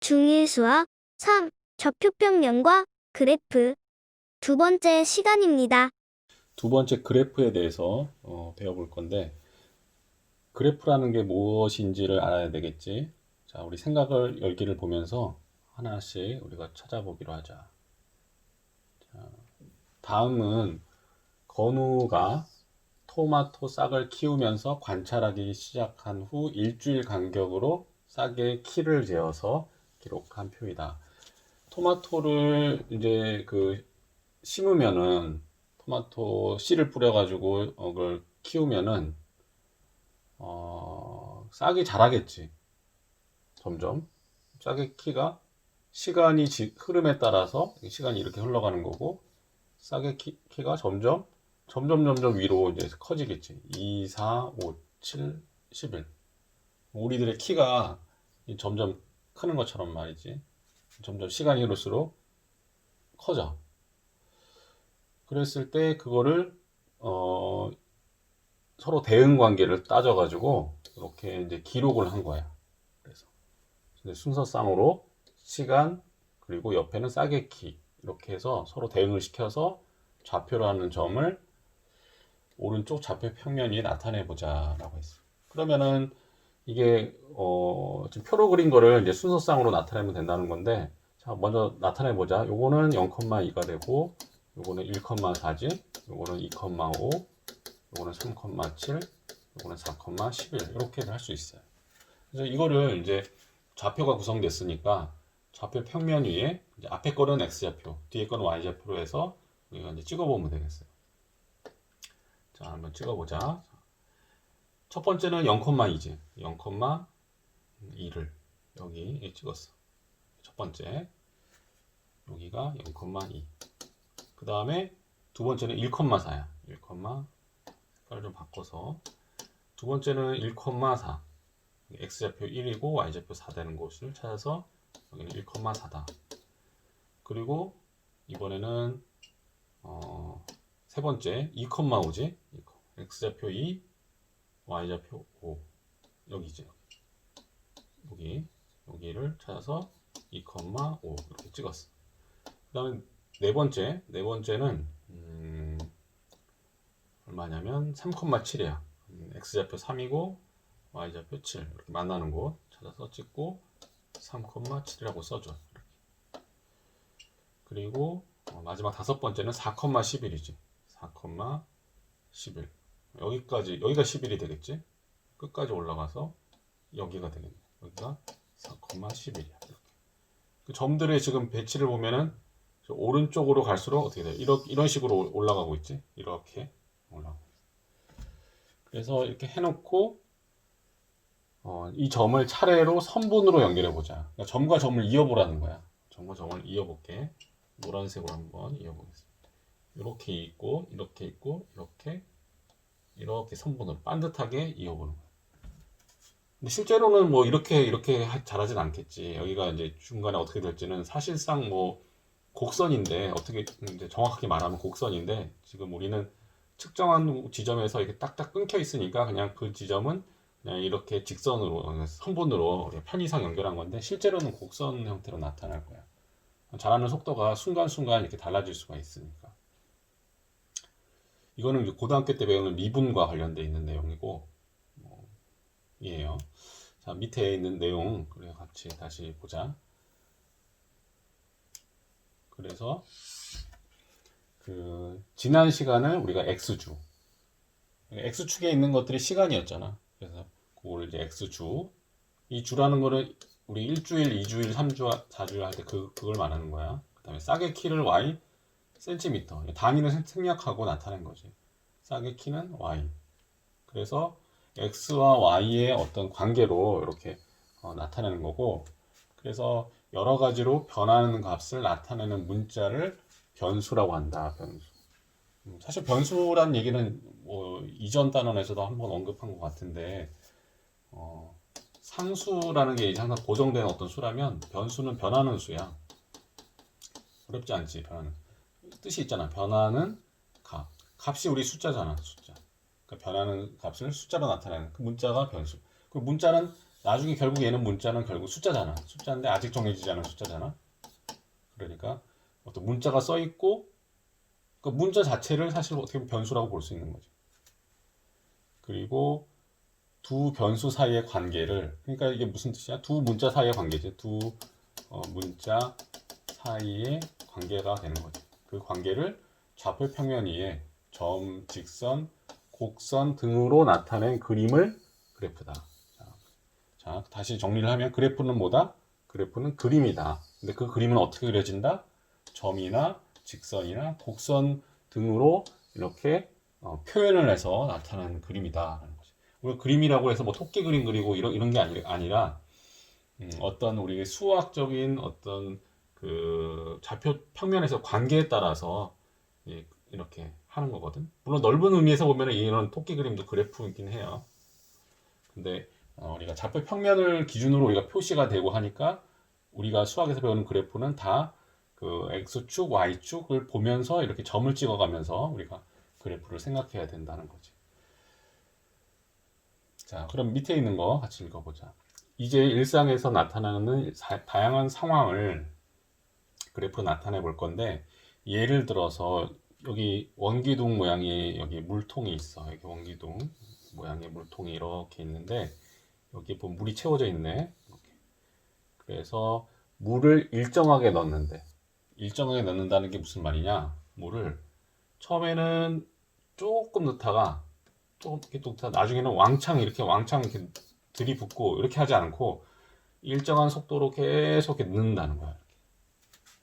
중일수학 3. 좌표평면과 그래프. 두 번째 시간입니다. 두 번째 그래프에 대해서 배워볼 건데, 그래프라는 게 무엇인지를 알아야 되겠지. 자, 우리 생각을 열기를 보면서 하나씩 우리가 찾아보기로 하자. 다음은 건우가 토마토 싹을 키우면서 관찰하기 시작한 후 일주일 간격으로 싹의 키를 재어서 기록한 표이다. 토마토를 이제 심으면은 토마토 씨를 뿌려가지고 그걸 키우면은 싹이 자라겠지. 점점 싹의 키가 시간이 흐름에 따라서 시간이 이렇게 흘러가는 거고 싹의 키가 점점 위로 이제 커지겠지. 2, 4, 5, 7, 11. 우리들의 키가 점점 크는 것처럼 말이지. 점점 시간이 흐를수록 커져. 그랬을 때 그거를 서로 대응 관계를 따져가지고 이렇게 이제 기록을 한 거야. 그래서 순서상으로 시간 그리고 옆에는 싹의 키 이렇게 해서 서로 대응을 시켜서 좌표라는 점을 오른쪽 좌표 평면 위에 나타내 보자라고 했어. 그러면은 이게 지금 표로 그린 거를 이제 순서상으로 나타내면 된다는 건데, 자 먼저 나타내 보자. 요거는 0,2가 되고, 요거는 1,4지, 요거는 2,5, 요거는 3,7, 요거는 4,11 이렇게 할 수 있어요. 그래서 이거를 이제 좌표가 구성됐으니까 좌표 평면 위에 이제 앞에 거는 x좌표, 뒤에 거는 y좌표로 해서 우리가 이제 찍어보면 되겠어요. 자, 한번 찍어보자. 첫 번째는 0,2지. 0,2를 여기 찍었어. 첫 번째. 여기가 0,2. 그 다음에 두 번째는 1,4야. 1, 색깔을 좀 바꿔서. 두 번째는 1,4. x좌표 1이고 y좌표 4 되는 곳을 찾아서 여기는 1,4다. 그리고 이번에는 세 번째 2,5지. x좌표 2, y좌표 5 여기죠. 여기를 찾아서 2,5 이렇게 찍었어. 그 다음에 네 번째는 얼마냐면 3,7이야. x좌표 3이고 y좌표 7 이렇게 만나는 곳 찾아서 찍고 3,7이라고 써줘. 이렇게. 그리고 마지막 다섯 번째는 4,11이지. 4,11 여기가 11이 되겠지. 끝까지 올라가서 여기가 되겠네. 여기가 4,11이야. 그 점들의 지금 배치를 보면은 오른쪽으로 갈수록 어떻게 돼요? 이런 식으로 올라가고 있지. 이렇게 올라가고. 그래서 이렇게 해놓고 이 점을 차례로 선분으로 연결해 보자. 그러니까 점과 점을 이어보라는 거야. 점과 점을 이어볼게. 노란색으로 한번 이어보겠습니다. 이렇게 있고 이렇게 있고 이렇게 선분으로 반듯하게 이어보는 거야. 근데 실제로는 뭐 이렇게 잘하진 않겠지. 여기가 이제 중간에 어떻게 될지는 사실상 뭐 곡선인데, 어떻게 이제 정확하게 말하면 곡선인데, 지금 우리는 측정한 지점에서 이렇게 딱딱 끊겨 있으니까 그냥 그 지점은 그냥 이렇게 직선으로 선분으로 편의상 연결한 건데, 실제로는 곡선 형태로 나타날 거야. 자라는 속도가 순간순간 이렇게 달라질 수가 있으니까. 이거는 고등학교 때 배우는 미분과 관련돼 있는 내용이고 이에요. 자, 밑에 있는 내용 우리가 같이 다시 보자. 그래서 지난 시간을 우리가 x축에 있는 것들이 시간이었잖아. 그래서 그걸 이제 x주, 이 주라는 거를 우리 일주일, 2주일, 3주, 4주일 할 때 그걸 말하는 거야. 그 다음에 싹의 키를 y 센티미터, 단위를 생략하고 나타낸 거지. 싹의 키는 y. 그래서 x와 y의 어떤 관계로 이렇게 나타내는 거고, 그래서 여러 가지로 변하는 값을 나타내는 문자를 변수라고 한다. 변수. 사실 변수란 얘기는 뭐 이전 단원에서도 한번 언급한 것 같은데, 상수라는 게 이제 항상 고정된 어떤 수라면 변수는 변하는 수야. 어렵지 않지. 변하는 뜻이 있잖아. 변하는 값이 우리 숫자잖아. 숫자. 그러니까 변하는 값을 숫자로 나타내는 그 문자가 변수. 그 문자는 나중에 결국 얘는 문자는 결국 숫자잖아. 숫자인데 아직 정해지지 않은 숫자잖아. 그러니까 어떤 문자가 써 있고 그 문자 자체를 사실 어떻게 보면 변수라고 볼 수 있는 거지. 그리고 두 변수 사이의 관계를, 그러니까 이게 무슨 뜻이야? 두 문자 사이의 관계지. 두 문자 사이의 관계가 되는 거지. 그 관계를 좌표 평면 위에 점, 직선, 곡선 등으로 나타낸 그림을 그래프다. 자, 다시 정리를 하면 그래프는 뭐다? 그래프는 그림이다. 근데 그 그림은 어떻게 그려진다? 점이나 직선이나 곡선 등으로 이렇게 표현을 해서 나타나는 그림이다. 우리가 그림이라고 해서 뭐 토끼 그림 그리고 이런 게 아니라 어떤 우리 수학적인 어떤 그 좌표 평면에서 관계에 따라서 이렇게 하는 거거든. 물론 넓은 의미에서 보면 이런 토끼 그림도 그래프이긴 해요. 근데 우리가 좌표 평면을 기준으로 우리가 표시가 되고 하니까 우리가 수학에서 배우는 그래프는 다 그 x축, y축을 보면서 이렇게 점을 찍어가면서 우리가 그래프를 생각해야 된다는 거지. 자, 그럼 밑에 있는 거 같이 읽어보자. 이제 일상에서 나타나는 다양한 상황을 그래프로 나타내 볼 건데, 예를 들어서 여기 원기둥 모양의 여기 물통이 있어. 여기 원기둥 모양의 물통이 이렇게 있는데 여기 보면 물이 채워져 있네. 이렇게. 그래서 물을 일정하게 넣는데, 일정하게 넣는다는 게 무슨 말이냐? 물을 처음에는 조금 넣다가 또 이렇게 넣다가 나중에는 왕창 이렇게 들이붓고 이렇게 하지 않고 일정한 속도로 계속 이렇게 넣는다는 거야.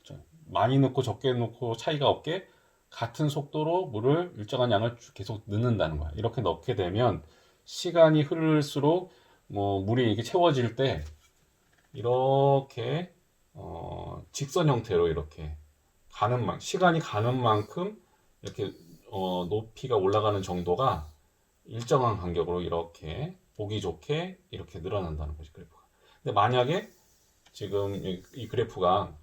이렇게. 많이 넣고 적게 넣고 차이가 없게 같은 속도로 물을 일정한 양을 계속 넣는다는 거야. 이렇게 넣게 되면 시간이 흐를수록 뭐 물이 이렇게 채워질 때 이렇게 직선 형태로 이렇게 시간이 가는 만큼 이렇게 높이가 올라가는 정도가 일정한 간격으로 이렇게 보기 좋게 이렇게 늘어난다는 거지, 그래프가. 근데 만약에 지금 이 그래프가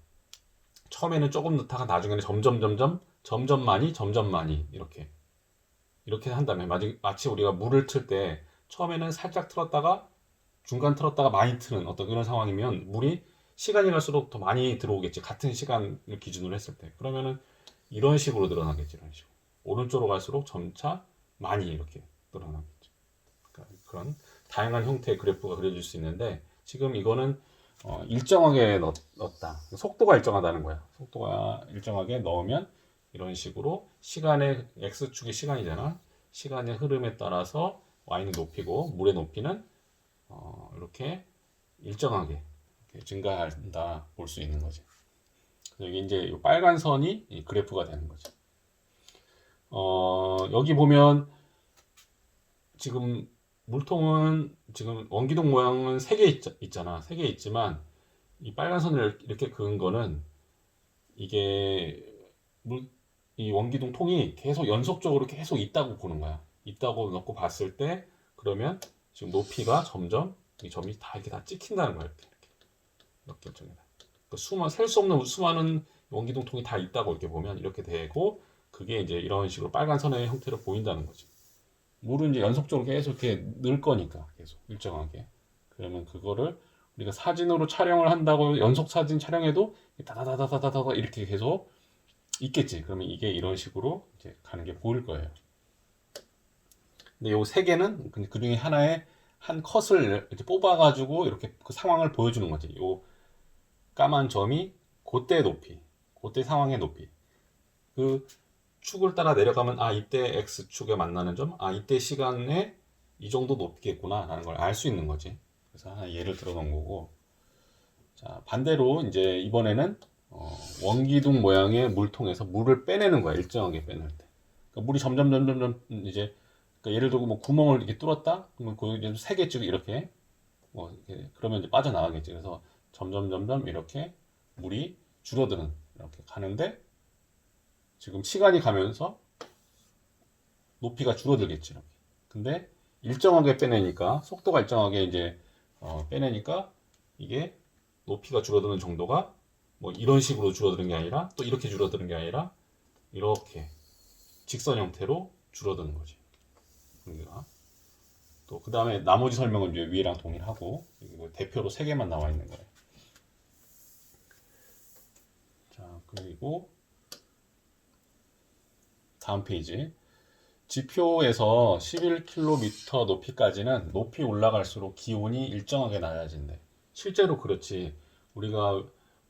처음에는 조금 넣다가 나중에는 점점 많이 이렇게 한다면 마치 우리가 물을 틀 때 처음에는 살짝 틀었다가 중간 틀었다가 많이 트는 어떤 그런 상황이면 물이 시간이 갈수록 더 많이 들어오겠지. 같은 시간을 기준으로 했을 때. 그러면은 이런 식으로 늘어나겠지. 이런 식으로. 오른쪽으로 갈수록 점차 많이 이렇게 늘어나겠지. 그러니까 그런 다양한 형태의 그래프가 그려질 수 있는데 지금 이거는 일정하게 넣었다. 속도가 일정하다는 거야. 속도가 일정하게 넣으면 이런 식으로 시간의 x축이 시간이잖아. 시간의 흐름에 따라서 y는 높이고 물의 높이는 이렇게 일정하게 이렇게 증가한다 볼 수 있는 거지. 여기 이제 이 빨간 선이 이 그래프가 되는 거지. 여기 보면 지금 물통은 지금 원기둥 모양은 3개 있잖아. 3개 있지만 이 빨간 선을 이렇게 그은 거는 이게 이 원기둥 통이 계속 연속적으로 계속 있다고 보는 거야. 있다고 놓고 봤을 때 그러면 지금 높이가 점점 이 점이 다 이렇게 다 찍힌다는 거야. 이렇게 점이다. 그러니까 셀 수 없는 수많은 원기둥 통이 다 있다고 이렇게 보면 이렇게 되고 그게 이제 이런 식으로 빨간 선의 형태로 보인다는 거지. 물은 이제 연속적으로 계속 이렇게 늘 거니까 계속 일정하게. 그러면 그거를 우리가 사진으로 촬영을 한다고 연속 사진 촬영해도 다다다다다다 이렇게 계속 있겠지. 그러면 이게 이런 식으로 이제 가는 게 보일 거예요. 근데 요 3개는 그 중에 하나의 한 컷을 이렇게 뽑아가지고 이렇게 그 상황을 보여주는 거지. 요 까만 점이 그때 높이, 그때 상황의 높이. 그 축을 따라 내려가면 이때 x축에 만나는 점, 이때 시간에 이 정도 높이겠구나 라는 걸 알 수 있는 거지. 그래서 하나 예를 들어 놓은 거고. 자, 반대로 이제 이번에는 원기둥 모양의 물통에서 물을 빼내는 거야. 일정하게 빼낼 때. 그러니까 물이 점점 이제 그러니까 예를 들고 뭐 구멍을 이렇게 뚫었다. 그러면 그 이제 3개씩 이렇게 그러면 이제 빠져나가겠지. 그래서 점점 이렇게 물이 줄어드는 이렇게 가는데 지금 시간이 가면서 높이가 줄어들겠지. 이렇게. 근데 일정하게 빼내니까 속도가 일정하게 이제 빼내니까 이게 높이가 줄어드는 정도가 뭐 이런 식으로 줄어드는 게 아니라 또 이렇게 줄어드는 게 아니라 이렇게 직선 형태로 줄어드는 거지. 여기가 또 그 다음에 나머지 설명은 이제 위에랑 동일하고 이거 대표로 3개만 나와 있는 거예요. 자, 그리고 다음 페이지. 지표에서 11km 높이까지는 높이 올라갈수록 기온이 일정하게 낮아진대. 실제로 그렇지. 우리가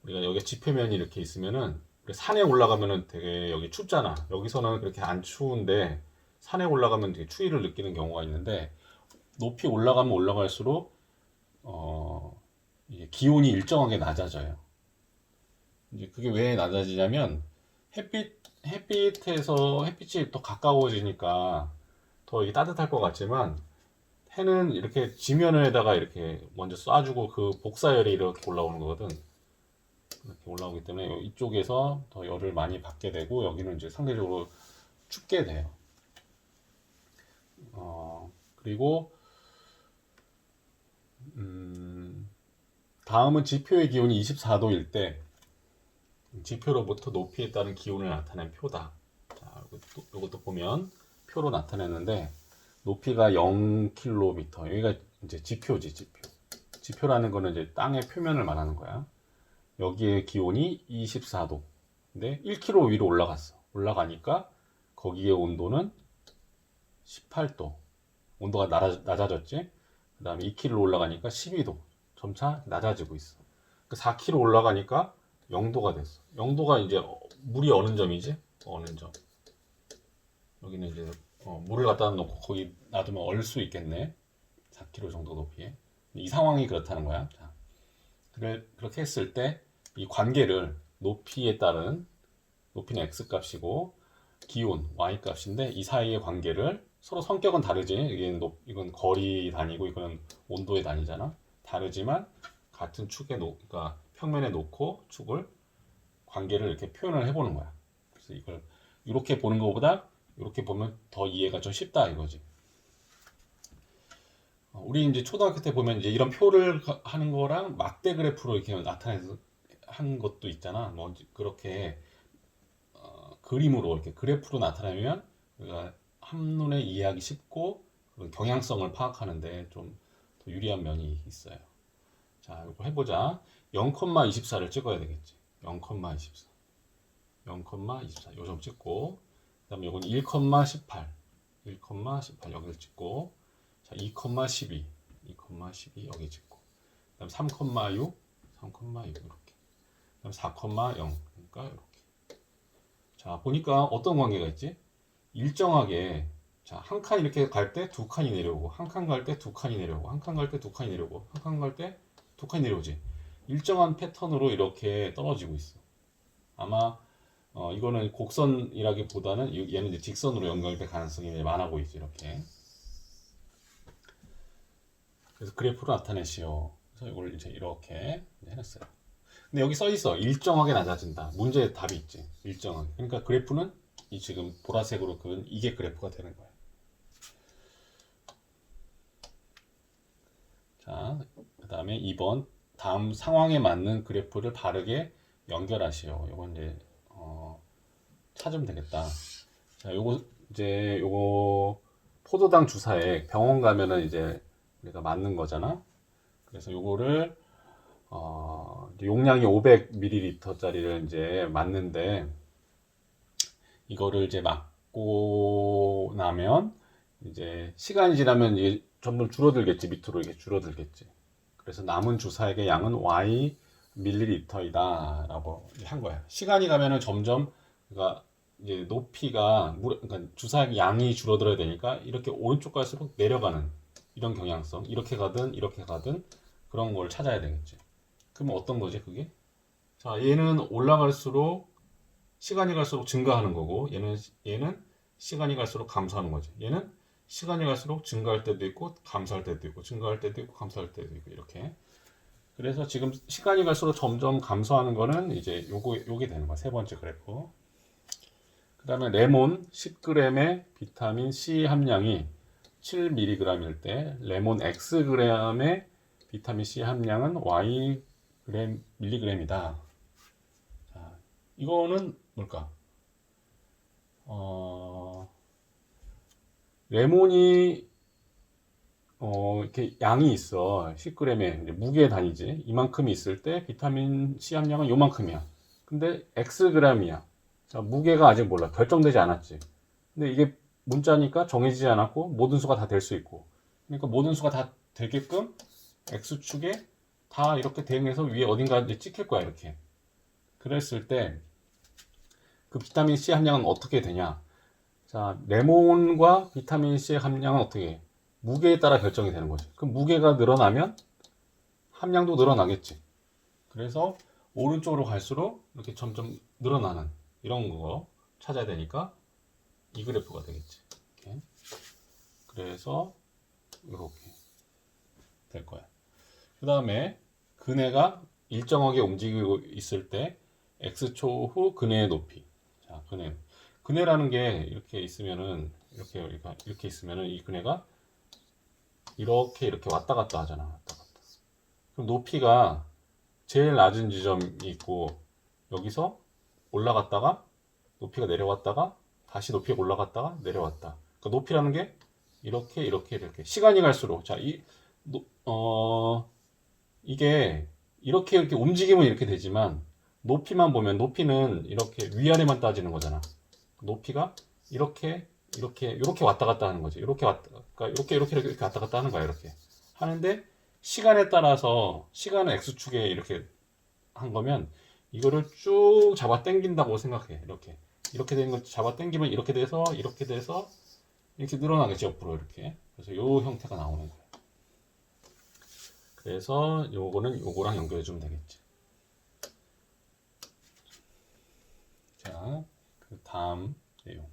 여기 지표면이 이렇게 있으면은 산에 올라가면은 되게 여기 춥잖아. 여기서는 그렇게 안 추운데 산에 올라가면 되게 추위를 느끼는 경우가 있는데 높이 올라가면 올라갈수록 이게 기온이 일정하게 낮아져요. 이제 그게 왜 낮아지냐면 햇빛이 더 가까워지니까 더 이게 따뜻할 것 같지만 해는 이렇게 지면에다가 이렇게 먼저 쏴주고 그 복사열이 이렇게 올라오는 거거든. 이렇게 올라오기 때문에 이쪽에서 더 열을 많이 받게 되고 여기는 이제 상대적으로 춥게 돼요. 그리고 다음은 지표의 기온이 24도일 때 지표로부터 높이에 따른 기온을 나타낸 표다. 자, 이것도 보면 표로 나타내는데 높이가 0km 여기가 이제 지표지. 지표라는 거는 이제 땅의 표면을 말하는 거야. 여기에 기온이 24도. 근데 1km 위로 올라가니까 거기에 온도는 18도. 온도가 낮아졌지. 그 다음에 2km 올라가니까 12도. 점차 낮아지고 있어. 4km 올라가니까 0도가 됐어. 0도가 이제 물이 어느 점이지? 어느 점. 여기는 이제 물을 갖다 놓고 거기 놔두면 얼 수 있겠네. 4km 정도 높이에. 이 상황이 그렇다는 거야. 자, 그렇게 했을 때 이 관계를 높이에 따른 높이는 x 값이고 기온 y 값인데 이 사이의 관계를 서로 성격은 다르지. 이건 거리 단위고 이거는 온도의 단위잖아. 다르지만 같은 그러니까 평면에 놓고 축을 관계를 이렇게 표현을 해보는 거야. 그래서 이걸 이렇게 보는 것보다 이렇게 보면 더 이해가 좀 쉽다 이거지. 우리 이제 초등학교 때 보면 이제 이런 표를 하는 거랑 막대 그래프로 이렇게 나타내서 한 것도 있잖아. 뭐 그렇게 그림으로 이렇게 그래프로 나타내면 우리가 한눈에 이해하기 쉽고 그런 경향성을 파악하는데 좀 더 유리한 면이 있어요. 자, 이거 해보자. 0,24를 찍어야 되겠지. 0,24. 0,24. 요 점 찍고, 그 다음에 이건 1,18. 1,18 여기를 찍고, 자, 2,12. 2,12 여기 찍고, 그 다음 3,6. 3,6 이렇게. 그 다음 4,0. 그러니까 이렇게. 자, 보니까 어떤 관계가 있지? 일정하게 자, 한 칸 이렇게 갈 때 두 칸이 내려오고 한 칸 갈 때 두 칸이 내려오고 한 칸 갈 때 두 칸이 내려오고 한 칸 갈 때 두 칸이 내려오지. 일정한 패턴으로 이렇게 떨어지고 있어. 아마 이거는 곡선이라기보다는 얘는 이제 직선으로 연결될 가능성이 많아 보이지 이렇게. 그래서 그래프로 나타내시오. 그래서 이걸 이제 이렇게 해놨어요. 근데 여기 써 있어. 일정하게 낮아진다. 문제의 답이 있지. 일정하게. 그러니까 그래프는 이 지금 보라색으로 그은 이게 그래프가 되는 거야. 자, 그 다음에 2번 다음 상황에 맞는 그래프를 바르게 연결하시오. 요건 이제 찾으면 되겠다. 자, 요거 포도당 주사액 병원 가면은 이제 우리가 맞는 거잖아. 그래서 요거를 용량이 500ml짜리를 이제 맞는데 이거를 이제 맞고 나면 이제 시간이 지나면 이게 점점 줄어들겠지. 밑으로 이렇게 줄어들겠지. 그래서 남은 주사액의 양은 y 밀리리터이다 라고 한 거야. 시간이 가면은 점점 그러니까 이제 높이가 그러니까 주사액 양이 줄어들어야 되니까 이렇게 오른쪽 갈수록 내려가는 이런 경향성. 이렇게 가든 그런 걸 찾아야 되겠지. 그러면 어떤 거지 그게? 자, 얘는 올라갈수록 시간이 갈수록 증가하는 거고 얘는 시간이 갈수록 감소하는 거지. 얘는 시간이 갈수록 증가할 때도 있고 감소할 때도 있고 증가할 때도 있고 감소할 때도 있고 이렇게. 그래서 지금 시간이 갈수록 점점 감소하는 거는 이제 요게 되는 거야. 세 번째 그래프. 그다음에 레몬 10g의 비타민 C 함량이 7mg일 때 레몬 Xg의 비타민 C 함량은 Y mg이다. 자, 이거는 뭘까? 레몬이 이렇게 양이 있어. 10g의 무게 단위지. 이만큼이 있을 때 비타민 C 함량은 요만큼이야. 근데 Xg이야. 자, 무게가 아직 몰라. 결정되지 않았지. 근데 이게 문자니까 정해지지 않았고 모든 수가 다 될 수 있고. 그러니까 모든 수가 다 되게끔 X축에 다 이렇게 대응해서 위에 어딘가 이제 찍힐 거야, 이렇게. 그랬을 때 그 비타민 C 함량은 어떻게 되냐? 자, 레몬과 비타민 C 함량은 어떻게 해? 무게에 따라 결정이 되는 거지. 그럼 무게가 늘어나면 함량도 늘어나겠지. 그래서 오른쪽으로 갈수록 이렇게 점점 늘어나는 이런 거 찾아야 되니까 이 그래프가 되겠지. 이렇게. 그래서 이렇게 될 거야. 그 다음에 근해가 일정하게 움직이고 있을 때 x초 후 근해의 높이. 자, 근해라는 게 이렇게 있으면은 이렇게 있으면은 이 근해가 이렇게 왔다 갔다 하잖아. 왔다 갔다. 그럼 높이가 제일 낮은 지점이 있고 여기서 올라갔다가 높이가 내려왔다가 다시 높이가 올라갔다가 내려왔다. 그러니까 높이라는 게 이렇게 시간이 갈수록 이게 이렇게 움직이면 이렇게 되지만 높이만 보면 높이는 이렇게 위아래만 따지는 거잖아. 높이가 이렇게 왔다 갔다 하는 거지. 그러니까 이렇게 왔다 갔다 하는 거야. 이렇게 하는데 시간에 따라서 시간은 x축에 이렇게 한 거면 이거를 쭉 잡아 당긴다고 생각해. 이렇게 되는 걸 잡아 당기면 이렇게 돼서 이렇게 늘어나겠지, 옆으로 이렇게. 그래서 요 형태가 나오는 거야. 그래서 요거는 요거랑 연결해 주면 되겠지. 자, 그 다음 내용.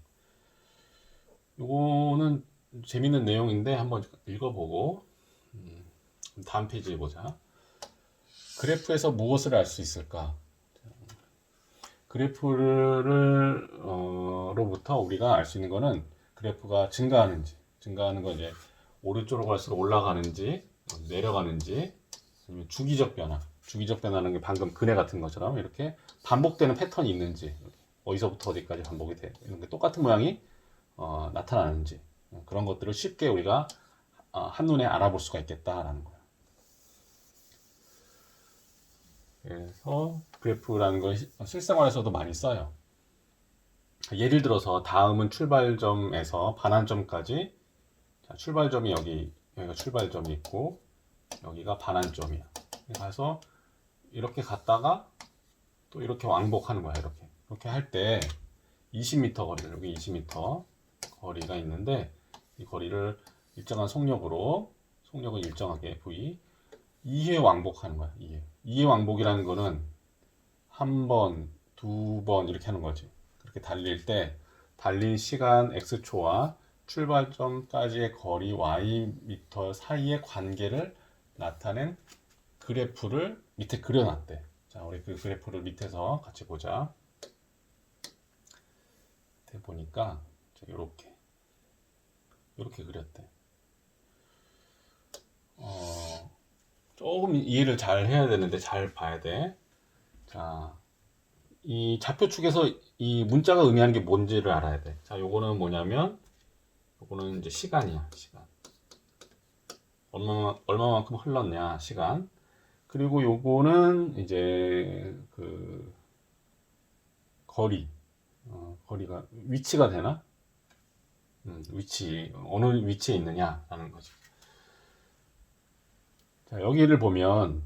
요거는 재밌는 내용인데 한번 읽어보고 다음 페이지에 보자. 그래프에서 무엇을 알 수 있을까? 그래프를 로부터 우리가 알 수 있는 거는 그래프가 증가하는 건 이제 오른쪽으로 갈수록 올라가는지 내려가는지 아니면 주기적 변화는 게 방금 근해 같은 것처럼 이렇게 반복되는 패턴이 있는지 어디서부터 어디까지 반복이 돼 이런 게 똑같은 모양이 나타나는지 그런 것들을 쉽게 우리가 한눈에 알아볼 수가 있겠다라는 거야. 그래서 그래프라는 건 실생활에서도 많이 써요. 예를 들어서 다음은 출발점에서 반환점까지. 자, 출발점이 여기가 출발점이 있고 여기가 반환점이야. 가서 이렇게 갔다가 또 이렇게 왕복하는 거야. 이렇게 할 때 20m 거리를 여기 20m 거리가 있는데 이 거리를 일정한 속력을 일정하게 V 2회 왕복하는 거야. 2회 왕복이라는 거는 한 번, 두 번 이렇게 하는 거지. 그렇게 달릴 때 달린 시간 x초와 출발점까지의 거리 ym 사이의 관계를 나타낸 그래프를 밑에 그려놨대. 자, 우리 그 그래프를 밑에서 같이 보자. 밑에 보니까 이렇게 그렸대. 조금 이해를 잘 해야 되는데 잘 봐야 돼. 자, 이 좌표축에서 이 문자가 의미하는 게 뭔지를 알아야 돼. 자, 요거는 뭐냐면 요거는 이제 시간이야. 시간. 얼마만큼 흘렀냐, 시간. 그리고 요거는 이제 그 거리가 위치가 되나? 어느 위치에 있느냐라는 거지. 자, 여기를 보면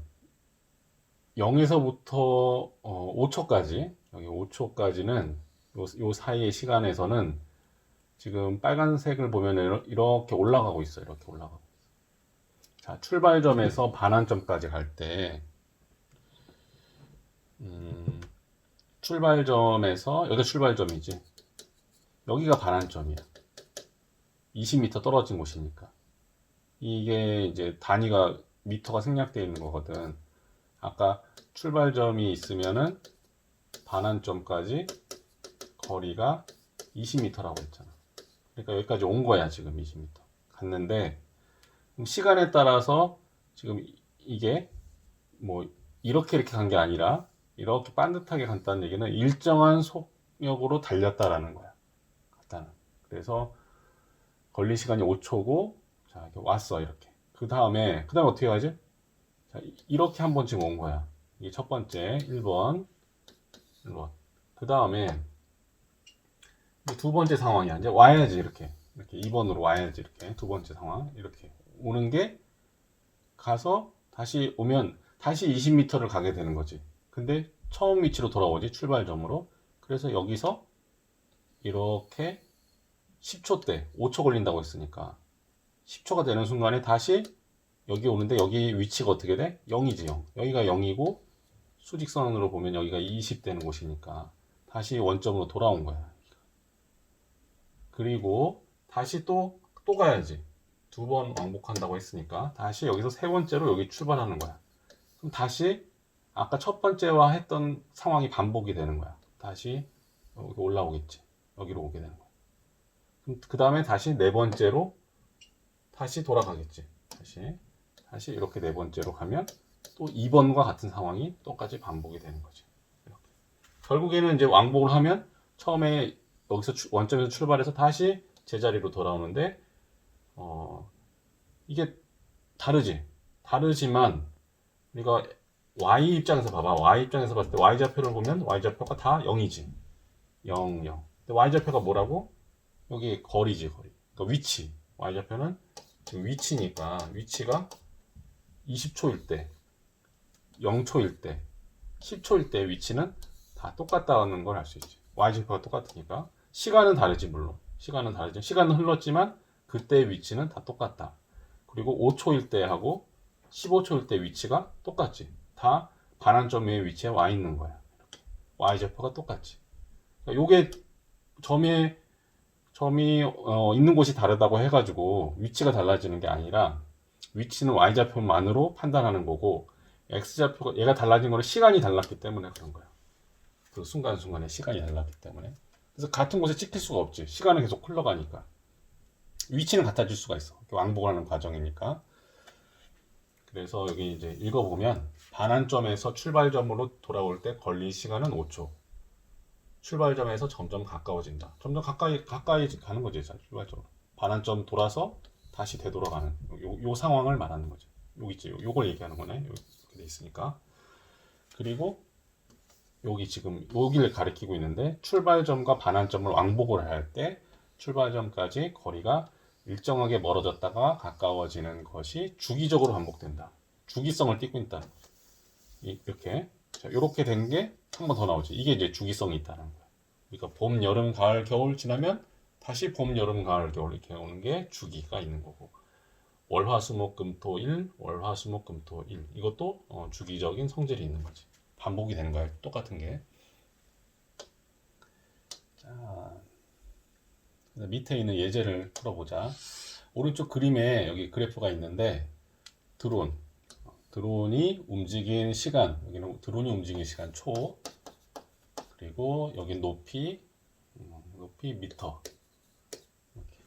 0에서부터 5초까지 여기 5초까지는 요 사이의 시간에서는 지금 빨간색을 보면 이렇게 올라가고 있어. 이렇게 올라가고 있어. 자, 출발점에서 반환점까지 갈 때 출발점에서 여기가 출발점이지. 여기가 반환점이야. 20m 떨어진 곳이니까. 이게 이제 단위가 미터가 생략되어 있는 거거든. 아까 출발점이 있으면은 반환점까지 거리가 20m라고 했잖아. 그러니까 여기까지 온 거야, 지금 20m. 갔는데 시간에 따라서 지금 이게 뭐 이렇게 간 게 아니라 이렇게 반듯하게 간다는 얘기는 일정한 속력으로 달렸다라는 거야. 갔다는. 그래서 걸린 시간이 5초고 자, 이렇게 왔어. 이렇게 그 다음에 어떻게 가지? 자, 이렇게 한 번 지금 온 거야. 이게 첫 번째 1번. 그 다음에 두 번째 상황이야. 이제 와야지 이렇게 2번으로 와야지 이렇게 두 번째 상황 이렇게 오는 게 가서 다시 오면 다시 20m를 가게 되는 거지. 근데 처음 위치로 돌아오지 출발점으로. 그래서 여기서 이렇게 10초 때 5초 걸린다고 했으니까 10초가 되는 순간에 다시 여기 오는데 여기 위치가 어떻게 돼? 0이지 0. 여기가 0이고 수직선으로 보면 여기가 20 되는 곳이니까 다시 원점으로 돌아온 거야. 그리고 다시 또 가야지. 두 번 왕복한다고 했으니까 다시 여기서 세 번째로 여기 출발하는 거야. 그럼 다시 아까 첫 번째와 했던 상황이 반복이 되는 거야. 다시 여기 올라오겠지. 여기로 오게 되는 거야. 그럼 그 다음에 다시 네 번째로 다시 돌아가겠지. 다시 이렇게 네 번째로 가면 또 2번과 같은 상황이 똑같이 반복이 되는 거지. 이렇게. 결국에는 이제 왕복을 하면 처음에 여기서 원점에서 출발해서 다시 제자리로 돌아오는데 이게 다르지만 우리가 y 입장에서 봐봐. y 입장에서 봤을 때 y좌표를 보면 y좌표가 다 0이지. 0, 0. 근데 y좌표가 뭐라고? 여기 거리지, 거리. 그러니까 위치. y좌표는 지금 위치니까 위치가 20초일 때, 0초일 때, 10초일 때 위치는 다 똑같다는 걸 알 수 있지. y좌표가 똑같으니까. 시간은 다르지, 물론. 시간은 흘렀지만 그때의 위치는 다 똑같다. 그리고 5초일 때 하고 15초일 때 위치가 똑같지. 다 반환점의 위치에 와 있는 거야. y좌표가 똑같지. 그러니까 요게 점이 있는 곳이 다르다고 해가지고 위치가 달라지는 게 아니라 위치는 y좌표만으로 판단하는 거고 x좌표가 얘가 달라진 거는 시간이 달랐기 때문에 그런 거야. 그 순간순간에 시간이 달랐기 때문에. 그래서 같은 곳에 찍힐 수가 없지. 시간은 계속 흘러가니까. 위치는 같아질 수가 있어. 왕복을 하는 과정이니까. 그래서 여기 이제 읽어보면 반환점에서 출발점으로 돌아올 때 걸린 시간은 5초. 출발점에서 점점 가까워진다. 점점 가까이 가는 거지. 출발점으로. 반환점 돌아서 다시 되돌아가는 요 상황을 말하는 거지. 여기 있지. 요걸 얘기하는 거네. 이렇게 돼 있으니까. 그리고 여기 지금 여기를 가리키고 있는데 출발점과 반환점을 왕복을 할 때 출발점까지 거리가 일정하게 멀어졌다가 가까워지는 것이 주기적으로 반복된다. 주기성을 띠고 있다. 이렇게 이렇게 된 게 한 번 더 나오지. 이게 이제 주기성이 있다는 거야. 그러니까 봄, 여름, 가을, 겨울 지나면 다시 봄, 여름, 가을, 겨울 이렇게 오는 게 주기가 있는 거고 월, 화, 수, 목, 금, 토, 일 월, 화, 수, 목, 금, 토, 일 이것도 주기적인 성질이 있는 거지. 반복이 되는 거야. 똑같은 게. 자, 밑에 있는 예제를 풀어보자. 오른쪽 그림에 여기 그래프가 있는데 드론이 움직인 시간, 여기는 드론이 움직인 시간 초, 그리고 여기 높이 미터. 이렇게.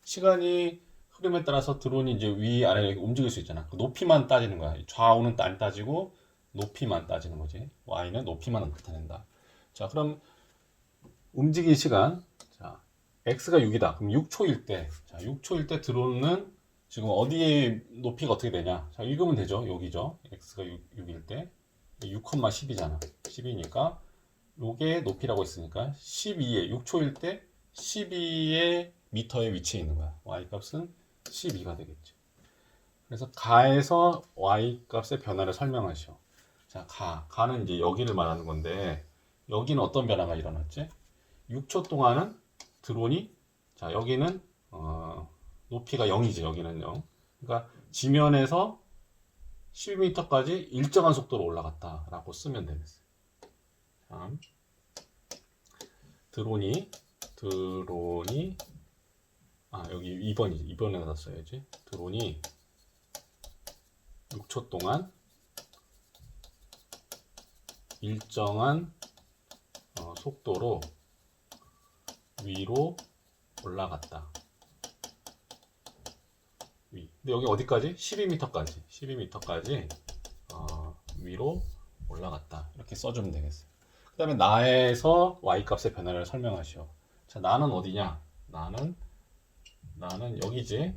시간이 흐름에 따라서 드론이 이제 위 아래 움직일 수 있잖아. 그 높이만 따지는 거야. 좌우는 안 따지고 높이만 따지는 거지. y는 높이만 나타낸다. 자, 그럼 움직인 시간. 자, x가 6이다. 그럼 6초일 때, 6초일 때 드론은 지금 어디에 높이가 어떻게 되냐? 자, 읽으면 되죠. 여기죠. x가 6일 때 6,10이잖아. 10이니까 요게 높이라고 했으니까 6초일 때 12의 미터의 위치에 있는 거야. y 값은 12가 되겠죠. 그래서 가에서 y 값의 변화를 설명하시오. 자, 가는 이제 여기를 말하는 건데 여기는 어떤 변화가 일어났지? 6초 동안은 드론이 자, 여기는 높이가 0이지. 여기는 0. 그러니까 지면에서 12m까지 일정한 속도로 올라갔다라고 쓰면 되겠어요. 자, 드론이 여기 2번에다 써야지. 드론이 6초 동안 일정한 속도로 위로 올라갔다. 근데 여기 어디까지? 12m까지 위로 올라갔다. 이렇게 써주면 되겠어요. 그 다음에 나에서 y값의 변화를 설명하시오. 자, 나는 어디냐? 나는 여기지.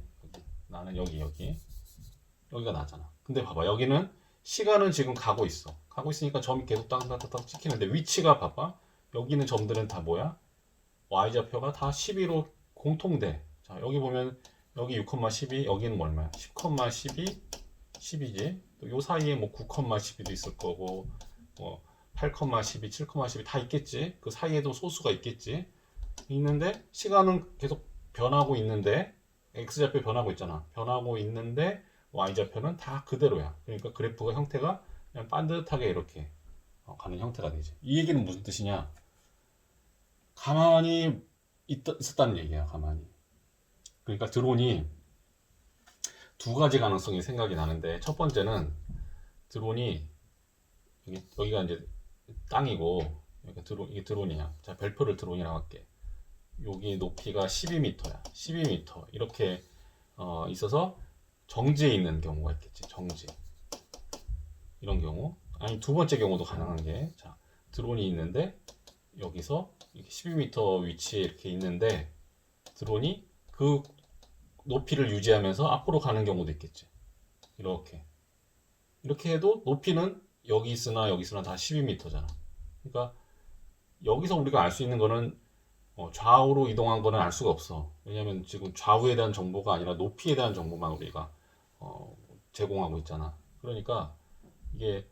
나는 여기. 여기가 나잖아. 근데 봐봐, 여기는 시간은 지금 가고 있어. 가고 있으니까 점이 계속 땅땅땅땅 찍히는데 위치가 봐봐. 여기 있는 점들은 다 뭐야? y좌표가 다 12로 공통돼. 자, 여기 보면 여기 6,12, 여기는 얼마야? 10,12, 10이지. 또 요 사이에 뭐 9,12도 있을 거고, 뭐 8,12, 7,12 다 있겠지. 그 사이에도 소수가 있겠지. 있는데 시간은 계속 변하고 있는데 x좌표 변하고 있잖아. 변하고 있는데 y좌표는 다 그대로야. 그러니까 그래프가 형태가 그냥 반듯하게 이렇게 가는 형태가 되지. 이 얘기는 무슨 뜻이냐? 가만히 있었다는 얘기야. 가만히. 그러니까 드론이 두 가지 가능성이 생각이 나는데, 첫 번째는 드론이 여기가 이제 땅이고, 여기가 이게 드론이야. 자, 별표를 드론이라고 할게. 여기 높이가 12m야. 12m 이렇게 있어서 정지에 있는 경우가 있겠지. 정지. 이런 경우. 아니, 두 번째 경우도 가능한 게, 자, 드론이 있는데 여기서 이렇게 12m 위치에 이렇게 있는데 드론이 그 높이를 유지하면서 앞으로 가는 경우도 있겠지. 이렇게 해도 높이는 여기 있으나 여기 있으나 다 12m잖아. 그러니까 여기서 우리가 알 수 있는 거는 좌우로 이동한 거는 알 수가 없어. 왜냐면 지금 좌우에 대한 정보가 아니라 높이에 대한 정보만 우리가 제공하고 있잖아. 그러니까 이게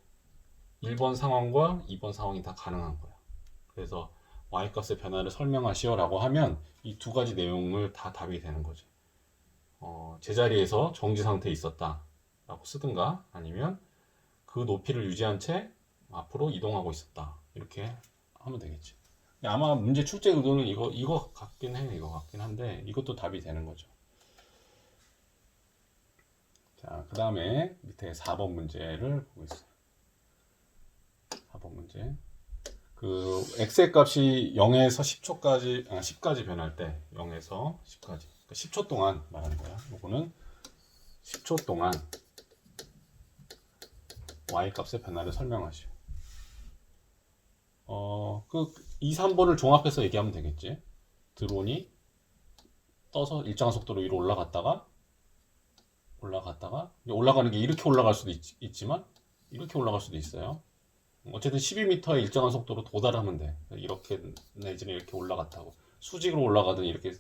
1번 상황과 2번 상황이 다 가능한 거야. 그래서 y값의 변화를 설명하시오라고 하면 이 두 가지 내용을 다 답이 되는 거지. 제자리에서 정지 상태에 있었다 라고 쓰든가, 아니면 그 높이를 유지한 채 앞으로 이동하고 있었다, 이렇게 하면 되겠지. 아마 문제 출제 의도는 이거 같긴 해. 이거 같긴 한데 이것도 답이 되는 거죠. 자, 그 다음에 밑에 4번 문제를 보고 있어요. 4번 문제. 그 x의 값이 0에서 10초까지 10까지 변할 때, 0에서 10까지, 그러니까 10초 동안 말하는 거야. 요거는 10초 동안 y 값의 변화를 설명하시오. 그 2, 3번을 종합해서 얘기하면 되겠지. 드론이 떠서 일정한 속도로 위로 올라갔다가 올라가는 게 이렇게 올라갈 수도 있지만 이렇게 올라갈 수도 있어요. 어쨌든 12m의 일정한 속도로 도달하면 돼. 이렇게 내지는 이렇게 올라갔다고, 수직으로 올라가든 이렇게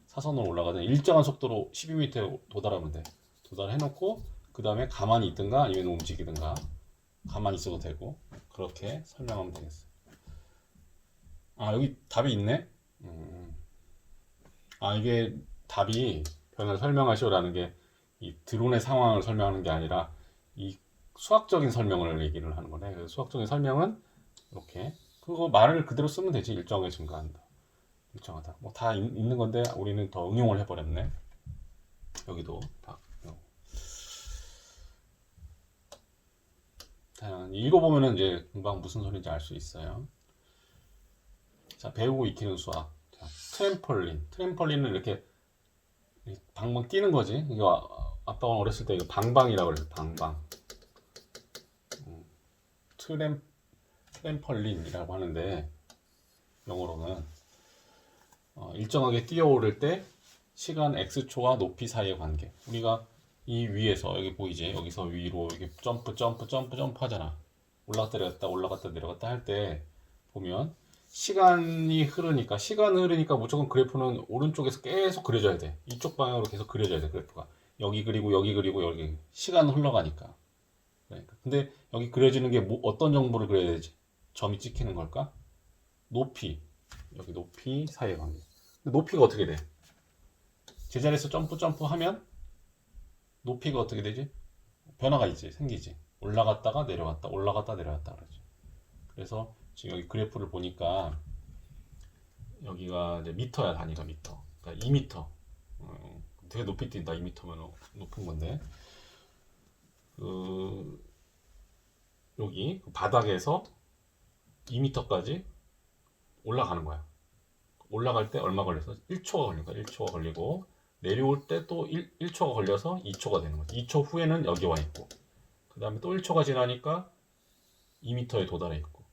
사선으로 올라가든 일정한 속도로 12m에 도달하면 돼. 도달해놓고 그 다음에 가만히 있든가 아니면 움직이든가, 가만히 있어도 되고, 그렇게 설명하면 되겠어. 아, 여기 답이 있네. 이게 답이 변화를 설명하시오라는 게 이 드론의 상황을 설명하는 게 아니라 이 수학적인 설명을 얘기를 하는 거네. 그래서 수학적인 설명은 이렇게, 그거 말을 그대로 쓰면 되지. 일정에 증가한다, 일정하다, 뭐 다 있는 건데 우리는 더 응용을 해버렸네. 여기도 다. 자, 읽어보면은 이제 금방 무슨 소리인지 알 수 있어요. 자, 배우고 익히는 수학. 자, 트램펄린은 이렇게 방방 뛰는 거지. 이거 아빠가 어렸을 때 이거 방방이라고 그랬어. 방방. 트램펄린이라고 하는데, 영어로는 일정하게 뛰어오를 때 시간 x초와 높이 사이의 관계. 우리가 이 위에서, 여기 보이지? 여기서 위로 이렇게 점프 하잖아. 올라갔다 내려갔다 할 때 보면 시간이 흐르니까 무조건 그래프는 오른쪽에서 계속 그려져야 돼. 이쪽 방향으로 계속 그려져야 돼. 그래프가 여기 그리고 여기 시간 흘러가니까. 그러니까. 근데 여기 그려지는 게 어떤 정보를 그려야 되지? 점이 찍히는 걸까? 높이, 여기 높이 사이의 관계. 근데 높이가 어떻게 돼? 제자리에서 점프 하면 높이가 어떻게 되지? 변화가 생기지. 올라갔다 내려갔다 그러지. 그래서 지금 여기 그래프를 보니까 여기가 이제 미터야. 단위가 미터. 그러니까 2미터. 되게 높이 뛴다. 2미터면 높은 건데, 여기 바닥에서 2미터까지 올라가는 거야. 올라갈 때 얼마 걸려서 1초가 걸린 거야. 1초가 걸리고 내려올 때 또 1초가 걸려서 2초가 되는 거지. 2초 후에는 여기 와 있고, 그 다음에 또 1초가 지나니까 2m에 도달해 있고,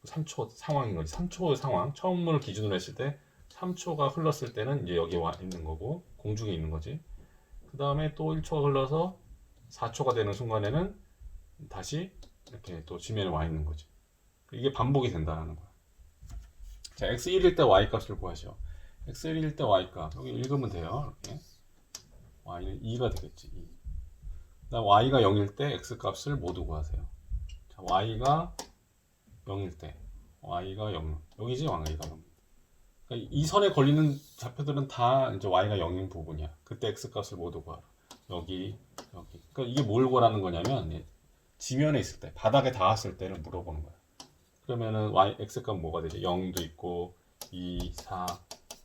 3초 상황인 거지. 3초의 상황, 처음을 기준으로 했을 때 3초가 흘렀을 때는 이제 여기 와 있는 거고 공중에 있는 거지. 그 다음에 또 1초가 흘러서 4초가 되는 순간에는 다시 이렇게 또 지면에 와 있는 거지. 이게 반복이 된다는 거야. 자, x1일 때 y 값을 구하시오. x1일 때 y 값 여기 읽으면 돼요. 이렇게 y는 2가 되겠지. 2. 그다음 y가 0일 때 x 값을 모두 구하세요. 자, y가 0일 때 y가 0 여기지 y가 0. 그러니까 이 선에 걸리는 좌표들은 다 이제 y가 0인 부분이야. 그때 x 값을 모두 구하라. 여기 여기. 그러니까 이게 뭘 구하라는 거냐면 지면에 있을 때 바닥에 닿았을 때를 물어보는 거야. 그러면은 y x 값 뭐가 되지? 0도 있고 2, 4,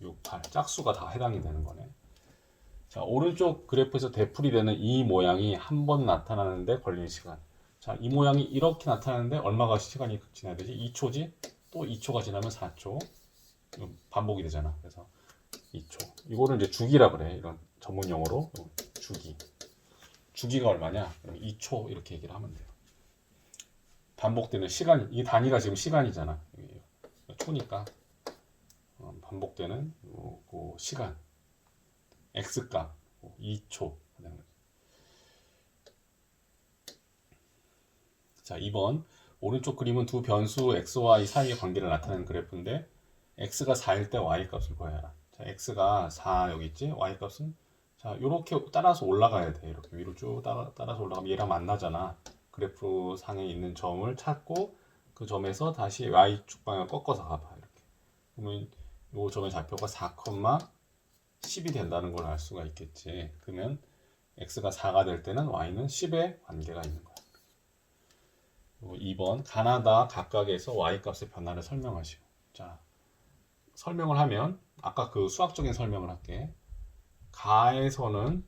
6, 8 짝수가 다 해당이 되는 거네. 자, 오른쪽 그래프에서 되풀이 되는 이 모양이 한 번 나타나는데 걸리는 시간. 자, 이 모양이 이렇게 나타나는데 얼마가 시간이 지나야 되지? 2초지? 또 2초가 지나면 4초. 반복이 되잖아. 그래서 2초. 이거를 이제 주기라 그래. 이런 전문 용어로 주기. 주기가 얼마냐? 그럼 2초 이렇게 얘기를 하면 돼요. 반복되는 시간, 이 단위가 지금 시간이잖아. 초니까 반복되는 그 시간. x값 2초. 자, 2번 오른쪽 그림은 두 변수 xy 사이의 관계를 나타내는 그래프인데 x가 4일 때 y 값을 구해라. 자, x가 4 여기 있지? y 값은 자, 이렇게 따라서 올라가야 돼. 이렇게 위로 쭉 따라서 올라가면 얘랑 만나잖아. 그래프 상에 있는 점을 찾고 그 점에서 다시 y축 방향을 꺾어서 가봐. 이렇게. 그러면 이 점의 좌표가 4,10이 된다는 걸 알 수가 있겠지. 그러면 x가 4가 될 때는 y는 10의 관계가 있는 거야. 2번 가나다 각각에서 y 값의 변화를 설명하시오. 자, 설명을 하면 아까 그 수학적인 설명을 할게. 가에서는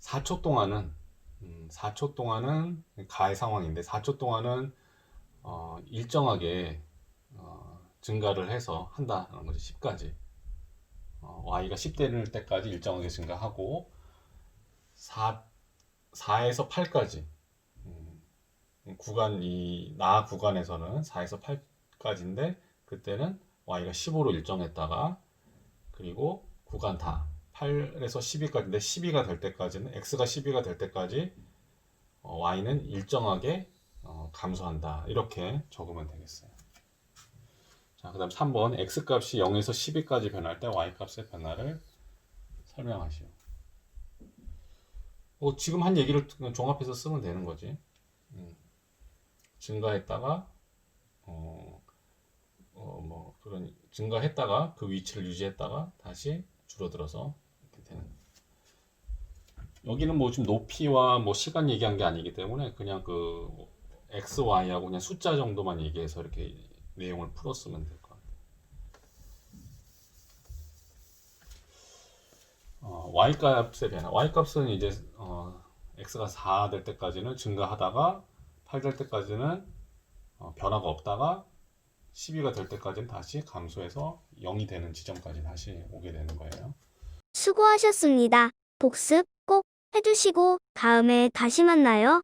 4초 동안은 4초 동안은 가의 상황인데 4초 동안은 일정하게 증가를 해서 한다는 거지. 10까지 y가 10 되는 때까지 일정하게 증가하고 4에서 8까지 구간 이 나 구간에서는 4에서 8까지인데 그때는 y가 15로 일정했다가 그리고 구간 다 8에서 12까지인데 12가 될 때까지는 x가 12가 될 때까지 y는 일정하게 감소한다. 이렇게 적으면 되겠어요. 자, 그다음 3번 x 값이 0에서 12까지 변할 때 y 값의 변화를 설명하시오. 지금 한 얘기를 종합해서 쓰면 되는 거지. 증가했다가 그런 증가했다가 그 위치를 유지했다가 다시 줄어들어서 이렇게 되는. 여기는 뭐 지금 높이와 뭐 시간 얘기한 게 아니기 때문에 그냥 그 x, y하고 그냥 숫자 정도만 얘기해서 이렇게 내용을 풀었으면 될 것 같아요. y 값의 변화. y 값은 이제 x가 4 될 때까지는 증가하다가 8 될 때까지는 변화가 없다가 12가 될 때까지는 다시 감소해서 0이 되는 지점까지 다시 오게 되는 거예요. 수고하셨습니다. 복습 꼭 해주시고 다음에 다시 만나요.